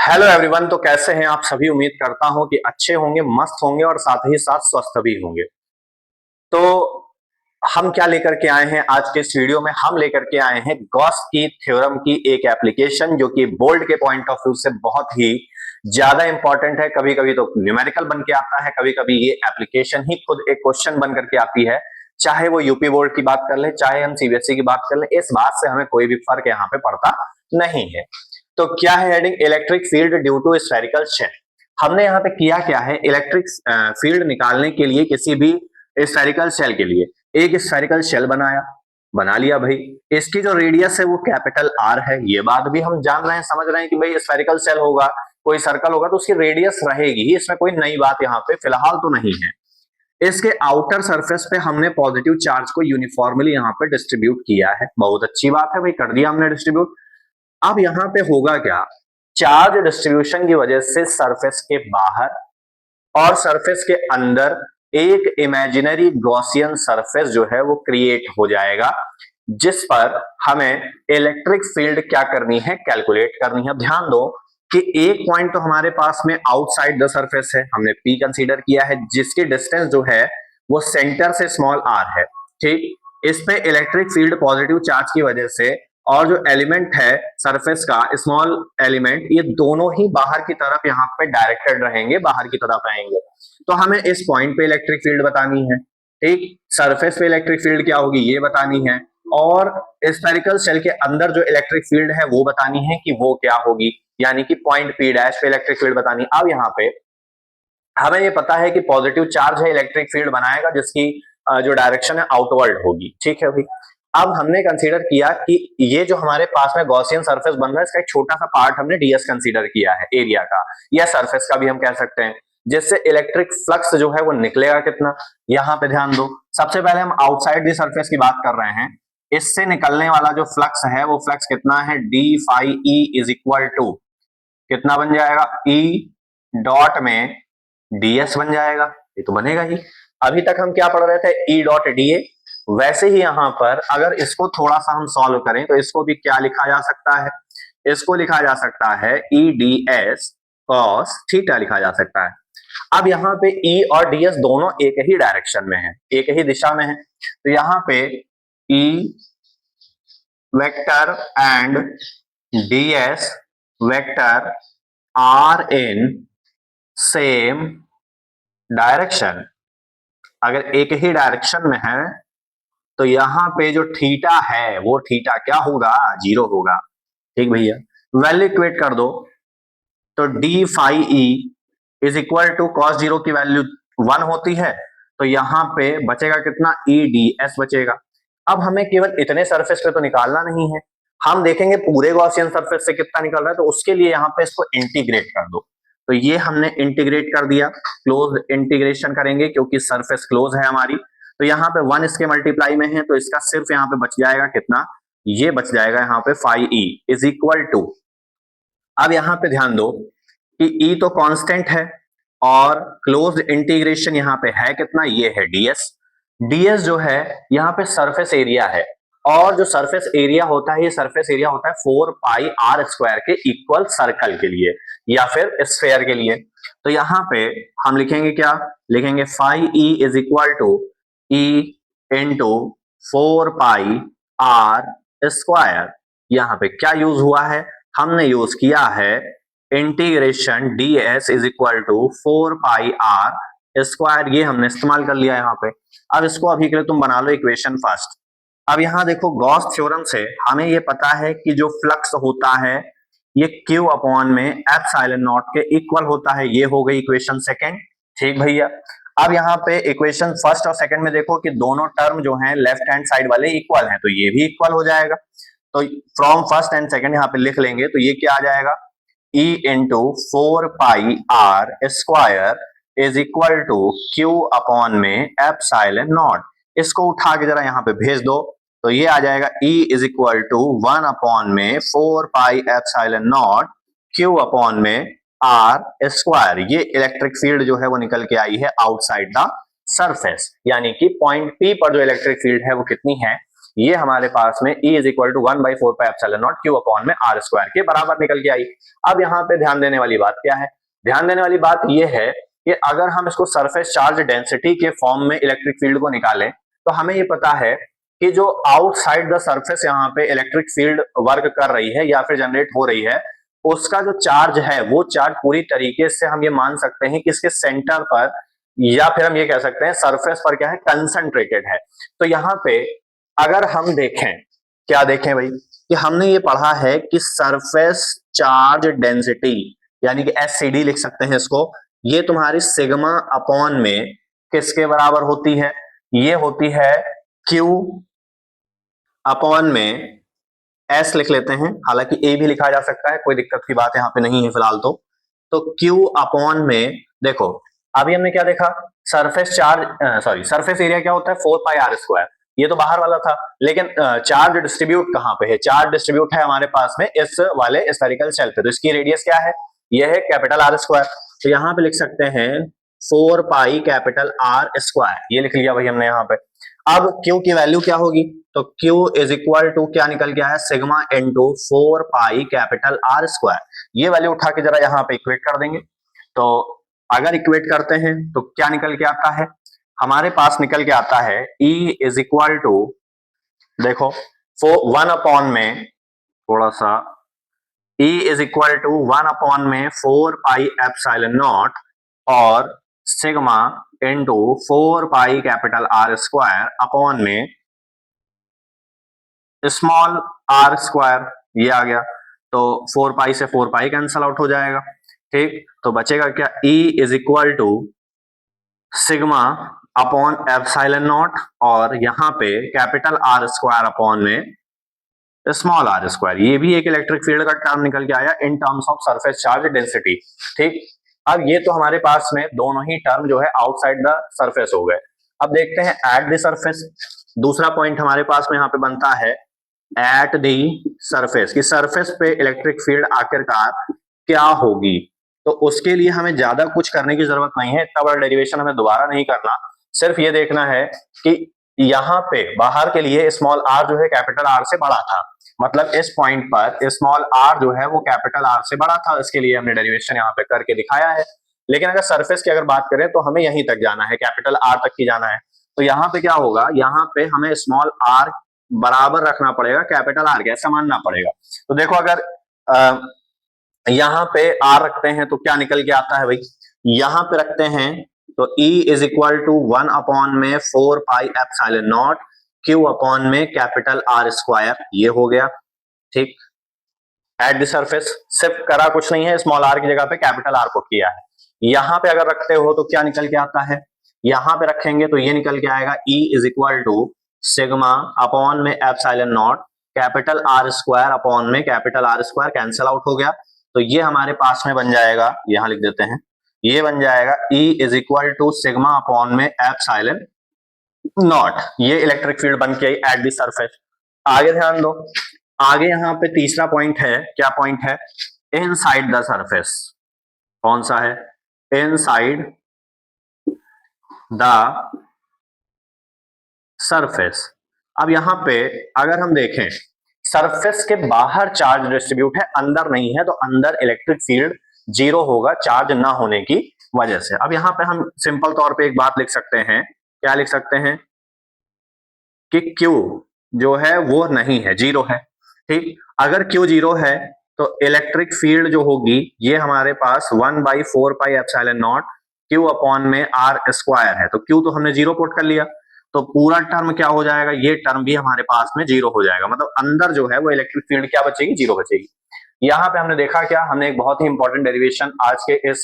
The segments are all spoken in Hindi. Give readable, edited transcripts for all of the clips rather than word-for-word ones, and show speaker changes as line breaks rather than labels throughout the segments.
Hello everyone. तो कैसे हैं आप सभी? उम्मीद करता हूं कि अच्छे होंगे, मस्त होंगे और साथ ही साथ स्वस्थ भी होंगे। तो हम क्या लेकर के आए हैं आज के इस वीडियो में? हम लेकर के आए हैं गॉस की थ्योरम की एक एप्लीकेशन जो कि बोर्ड के पॉइंट ऑफ व्यू से बहुत ही ज्यादा इंपॉर्टेंट है। कभी कभी तो न्यूमेरिकल बन के आता है, कभी कभी ये एप्लीकेशन ही खुद एक क्वेश्चन बन करके आती है। चाहे वो यूपी बोर्ड की बात कर ले, चाहे हम सीबीएसई की बात कर ले, इस बात से हमें कोई भी फर्क यहाँ पे पड़ता नहीं है। तो क्या है heading? Electric field due to spherical shell. हमने यहाँ पे किया क्या है? इलेक्ट्रिक फील्ड निकालने के लिए किसी भी स्फेरिकल शेल के लिए एक स्फेरिकल शेल बना लिया भाई। इसकी जो रेडियस है वो कैपिटल आर है। ये बात भी हम जान रहे हैं, समझ रहे हैं कि भाई स्फेरिकल शेल होगा, कोई सर्कल होगा तो उसकी रेडियस रहेगी ही, इसमें कोई नई बात यहाँ पे फिलहाल तो नहीं है। इसके आउटर सरफेस पे हमने पॉजिटिव चार्ज को यूनिफॉर्मली यहाँ पे डिस्ट्रीब्यूट किया है। बहुत अच्छी बात है भाई, कर दिया हमने डिस्ट्रीब्यूट। अब यहाँ पे होगा क्या? चार्ज डिस्ट्रीब्यूशन की वजह से सरफेस के बाहर और सरफेस के अंदर एक इमेजिनरी गॉसियन सरफेस जो है वो क्रिएट हो जाएगा, जिस पर हमें इलेक्ट्रिक फील्ड क्या करनी है? कैलकुलेट करनी है। ध्यान दो कि एक पॉइंट तो हमारे पास में आउटसाइड द सरफेस है, हमने पी कंसीडर किया है, जिसकी डिस्टेंस जो है वो सेंटर से स्मॉल आर है। ठीक, इस पे इलेक्ट्रिक फील्ड पॉजिटिव चार्ज की वजह से और जो एलिमेंट है सरफेस का स्मॉल एलिमेंट, ये दोनों ही बाहर की तरफ यहाँ पे डायरेक्टेड रहेंगे, बाहर की तरफ आएंगे। तो हमें इस पॉइंट पे इलेक्ट्रिक फील्ड बतानी है। ठीक, सरफेस पे इलेक्ट्रिक फील्ड क्या होगी ये बतानी है, और स्फेरिकल शेल के अंदर जो इलेक्ट्रिक फील्ड है वो बतानी है कि वो क्या होगी, यानी कि पॉइंट पी डैश पे इलेक्ट्रिक फील्ड बतानी है। अब यहाँ पे हमें ये पता है कि पॉजिटिव चार्ज है, इलेक्ट्रिक फील्ड बनाएगा जिसकी जो डायरेक्शन है आउटवर्ड होगी। ठीक है भाई। अब हमने कंसीडर किया कि ये जो हमारे पास में गॉसियन सरफेस बन रहा है, इसका एक छोटा सा पार्ट हमने डीएस कंसीडर किया है, एरिया का या सरफेस का भी हम कह सकते हैं, जिससे इलेक्ट्रिक फ्लक्स जो है वो निकलेगा कितना। यहां पे ध्यान दो, सबसे पहले हम आउटसाइड दी सरफेस की बात कर रहे हैं। इससे निकलने वाला जो फ्लक्स है वो फ्लक्स कितना है? D phi E is equal to कितना बन जाएगा? ई डॉट में डीएस बन जाएगा। ये तो बनेगा ही। अभी तक हम क्या पढ़ रहे थे? E dot DA. वैसे ही यहां पर अगर इसको थोड़ा सा हम सॉल्व करें तो इसको भी क्या लिखा जा सकता है? इसको लिखा जा सकता है E D S cos theta लिखा जा सकता है। अब यहाँ पे ई और डीएस दोनों एक ही डायरेक्शन में है, एक ही दिशा में है, तो यहाँ पे E vector and DS vector are in same direction. अगर एक ही डायरेक्शन में है तो यहां पे जो थीटा है वो थीटा क्या होगा? जीरो होगा। ठीक भैया, वैल्यू इक्वेट कर दो तो D phi E is equal to cos zero की वैल्यू 1 होती है, तो यहां पे बचेगा कितना? ई डी एस बचेगा। अब हमें केवल इतने सरफेस पे तो निकालना नहीं है, हम देखेंगे पूरे गॉसियन सरफेस से कितना निकल रहा है, तो उसके लिए यहाँ पे इसको इंटीग्रेट कर दो। तो ये हमने इंटीग्रेट कर दिया, क्लोज इंटीग्रेशन करेंगे क्योंकि सरफेस क्लोज है हमारी। तो यहाँ पे 1 इसके मल्टीप्लाई में है, तो इसका सिर्फ यहाँ पे बच जाएगा कितना? ये बच जाएगा यहाँ पे phi E is equal to. अब यहाँ पे ध्यान दो कि ई तो कांस्टेंट है और क्लोज्ड इंटीग्रेशन यहाँ पे है कितना? ये है डीएस। डीएस जो है यहाँ पे सरफेस एरिया है, और जो सरफेस एरिया होता है, ये सरफेस एरिया होता है 4 पाई आर स्क्वायर के इक्वल सर्कल के लिए या फिर स्फेयर के लिए। तो यहाँ पे हम लिखेंगे क्या? लिखेंगे phi E is equal to E into 4 pi R square. यहाँ पे क्या यूज हुआ है? हमने यूज किया है integration ds is equal to 4 pi R square. ये हमने इस्तेमाल कर लिया यहाँ पे। अब इसको अभी के लिए तुम बना लो इक्वेशन फर्स्ट। अब यहाँ देखो, गॉस थ्योरम से हमें ये पता है कि जो फ्लक्स होता है ये Q अपॉन में एप्सिलॉन नॉट के इक्वल होता है। ये हो गई इक्वेशन सेकेंड। ठीक भैया। अब यहाँ पे इक्वेशन फर्स्ट और सेकंड में देखो कि दोनों टर्म जो हैं लेफ्ट हैंड साइड वाले इक्वल हैं, तो ये भी इक्वल हो जाएगा। तो फ्रॉम फर्स्ट एंड सेकंड यहाँ पे लिख लेंगे तो ये क्या आ जाएगा? E into 4 pi R square is equal to Q upon में एप्सिलॉन नॉट। इसको उठा के जरा यहाँ पे भेज दो तो ये आ जाएगा E is equal to 1 upon में 4 pi epsilon naught Q upon में आर स्क्वायर। ये इलेक्ट्रिक फील्ड जो है वो निकल के आई है आउटसाइड द सरफेस, यानी कि पॉइंट P पर जो इलेक्ट्रिक फील्ड है वो कितनी है? ये हमारे पास में E is equal to 1/4πε0 Q upon में R स्क्वायर के बराबर निकल के आई। अब यहाँ पे ध्यान देने वाली बात क्या है, ध्यान देने वाली बात ये है कि अगर हम इसको सरफेस चार्ज डेंसिटी के फॉर्म में इलेक्ट्रिक फील्ड को निकालें तो हमें ये पता है कि जो आउटसाइड द सरफेस यहाँ पे इलेक्ट्रिक फील्ड वर्क कर रही है या फिर जनरेट हो रही है, उसका जो चार्ज है वो चार्ज पूरी तरीके से हम ये मान सकते हैं कि इसके सेंटर पर या फिर हम ये कह सकते हैं सरफेस पर क्या है, कंसंट्रेटेड है। तो यहाँ पे अगर हम देखें, क्या देखें भाई, कि हमने ये पढ़ा है कि सरफेस चार्ज डेंसिटी यानी कि SCD लिख सकते हैं इसको, ये तुम्हारी सिग्मा अपॉन में किसके बराबर होती है, ये होती है Q अपॉन में S लिख लेते हैं, हालांकि A भी लिखा जा सकता है, कोई दिक्कत की बात यहाँ पे नहीं है फिलहाल। तो Q अपॉन में देखो अभी हमने क्या देखा, सरफेस चार्ज सरफेस एरिया क्या होता है 4πr², ये तो बाहर वाला था, लेकिन चार्ज डिस्ट्रीब्यूट कहां पे है, चार्ज डिस्ट्रीब्यूट है हमारे पास में इस वाले स्फेरिकल शेल पे, तो इसकी रेडियस क्या है, ये है कैपिटल R²। तो यहाँ पे लिख सकते हैं 4πR², ये लिख लिया भाई हमने यहाँ पे। अब Q की वैल्यू क्या होगी, तो Q इज इक्वल टू क्या निकल के आया, सिग्मा इंटू 4πR²। ये वैल्यू उठा के जरा यहाँ पे इक्वेट कर देंगे, तो अगर इक्वेट करते हैं तो क्या निकल के आता है, हमारे पास निकल के आता है E इज इक्वल टू, देखो 1 अपॉन में थोड़ा सा, E is equal to 1 upon में 4πε0 और सिग्मा इंटू 4πR² अपॉन में स्मॉल R², ये आ गया, तो 4π से 4π कैंसल आउट हो जाएगा, ठीक। तो बचेगा क्या, E is equal to sigma upon ε0 और यहाँ पे कैपिटल R² अपॉन में स्मॉल R²। ये भी एक इलेक्ट्रिक फील्ड का टर्म निकल के आया in terms of surface charge density, ठीक। अब ये तो हमारे पास में दोनों ही टर्म जो है आउटसाइड द सरफेस हो गए। अब देखते हैं एट द सरफेस, दूसरा पॉइंट हमारे पास में यहाँ पे बनता है एट द सरफेस, कि सरफेस पे इलेक्ट्रिक फील्ड आखिरकार क्या होगी। तो उसके लिए हमें ज्यादा कुछ करने की जरूरत नहीं है, इतना बड़ा डेरिवेशन हमें दोबारा नहीं करना, सिर्फ ये देखना है कि यहाँ पे बाहर के लिए स्मॉल r जो है कैपिटल R से बड़ा था, मतलब इस पॉइंट पर स्मॉल r जो है वो कैपिटल R से बड़ा था, इसके लिए हमने डेरिवेशन यहाँ पे करके दिखाया है। लेकिन अगर सरफेस की अगर बात करें तो हमें यहीं तक जाना है, कैपिटल R तक ही जाना है। तो यहाँ पे क्या होगा, यहाँ पे हमें स्मॉल r बराबर रखना पड़ेगा कैपिटल R के, ऐसा मानना पड़ेगा। तो देखो अगर यहाँ पे R रखते हैं तो क्या निकल के आता है भाई, यहाँ पे रखते हैं तो E is equal to 1 upon में 4πε0 Q अपॉन में कैपिटल R², ये हो गया, ठीक। एट द सरफेस सिर्फ करा कुछ नहीं है, स्मॉल r की जगह पे कैपिटल R पुट किया है। यहाँ पे अगर रखते हो तो क्या निकल के आता है, यहाँ पे रखेंगे तो ये निकल के आएगा E is equal to sigma upon में ε0 कैपिटल R² अपॉन में कैपिटल R² कैंसल आउट हो गया, तो ये हमारे पास में बन जाएगा, यहां लिख देते हैं, ये बन जाएगा E is equal to sigma upon में ε0। ये इलेक्ट्रिक फील्ड बन के आई एट द सरफेस। आगे ध्यान दो, आगे यहाँ पे तीसरा पॉइंट है, क्या पॉइंट है, इनसाइड द सरफेस। कौन सा है, इनसाइड द सरफेस। अब यहाँ पे अगर हम देखें, सरफेस के बाहर चार्ज डिस्ट्रीब्यूट है, अंदर नहीं है, तो अंदर इलेक्ट्रिक फील्ड जीरो होगा चार्ज ना होने की वजह से। अब यहाँ पे हम सिंपल तौर पे एक बात लिख सकते हैं, क्या लिख सकते हैं कि Q जो है वो नहीं है, जीरो है, ठीक। अगर Q जीरो है तो इलेक्ट्रिक फील्ड जो होगी ये हमारे पास 1/4πε0 Q अपॉन में R² है, तो Q तो हमने जीरो पुट कर लिया, तो पूरा टर्म क्या हो जाएगा, ये टर्म भी हमारे पास में जीरो हो जाएगा, मतलब अंदर जो है वो इलेक्ट्रिक फील्ड क्या बचेगी, जीरो बचेगी। यहाँ पे हमने देखा क्या, हमने एक बहुत ही इंपॉर्टेंट डेरिवेशन आज के इस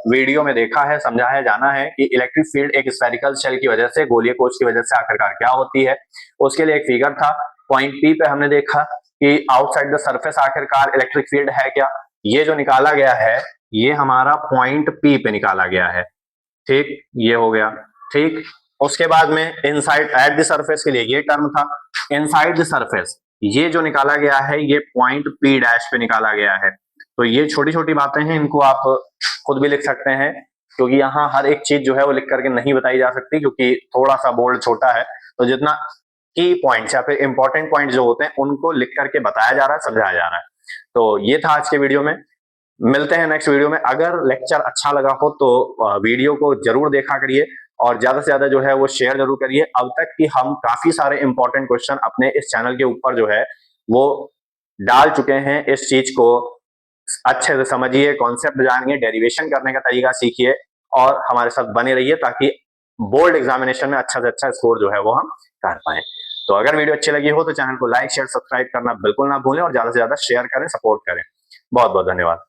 वीडियो में देखा है, समझा है, जाना है कि इलेक्ट्रिक फील्ड एक स्फेरिकल शेल की वजह से, गोलीय कोश की वजह से आखिरकार क्या होती है। उसके लिए एक फिगर था, पॉइंट P पे हमने देखा कि आउटसाइड द सरफेस आखिरकार इलेक्ट्रिक फील्ड है क्या, ये जो निकाला गया है ये हमारा पॉइंट P पे निकाला गया है, ठीक, ये हो गया, ठीक। उसके बाद में इनसाइड एट द सरफेस के लिए ये टर्म था, इनसाइड द सरफेस ये जो निकाला गया है ये पॉइंट P डैश पे निकाला गया है। तो ये छोटी छोटी बातें हैं, इनको आप खुद भी लिख सकते हैं, क्योंकि यहाँ हर एक चीज जो है वो लिख करके नहीं बताई जा सकती, क्योंकि थोड़ा सा बोर्ड छोटा है, तो जितना की पॉइंट्स या फिर इंपॉर्टेंट पॉइंट जो होते हैं उनको लिख करके बताया जा रहा है, समझाया जा रहा है। तो ये था आज के वीडियो में। मिलते हैं नेक्स्ट वीडियो में। अगर लेक्चर अच्छा लगा हो तो वीडियो को जरूर देखा करिए और ज्यादा से ज्यादा जो है वो शेयर जरूर करिए। अब तक की हम काफी सारे इंपॉर्टेंट क्वेश्चन अपने इस चैनल के ऊपर जो है वो डाल चुके हैं। इस चीज को अच्छे से समझिए, कॉन्सेप्ट जानिए, डेरिवेशन करने का तरीका सीखिए और हमारे साथ बने रहिए ताकि बोर्ड एग्जामिनेशन में अच्छा से अच्छा स्कोर जो है वो हम कर पाए। तो अगर वीडियो अच्छी लगी हो तो चैनल को लाइक शेयर सब्सक्राइब करना बिल्कुल ना भूलें और ज्यादा से ज्यादा शेयर करें, सपोर्ट करें। बहुत बहुत धन्यवाद।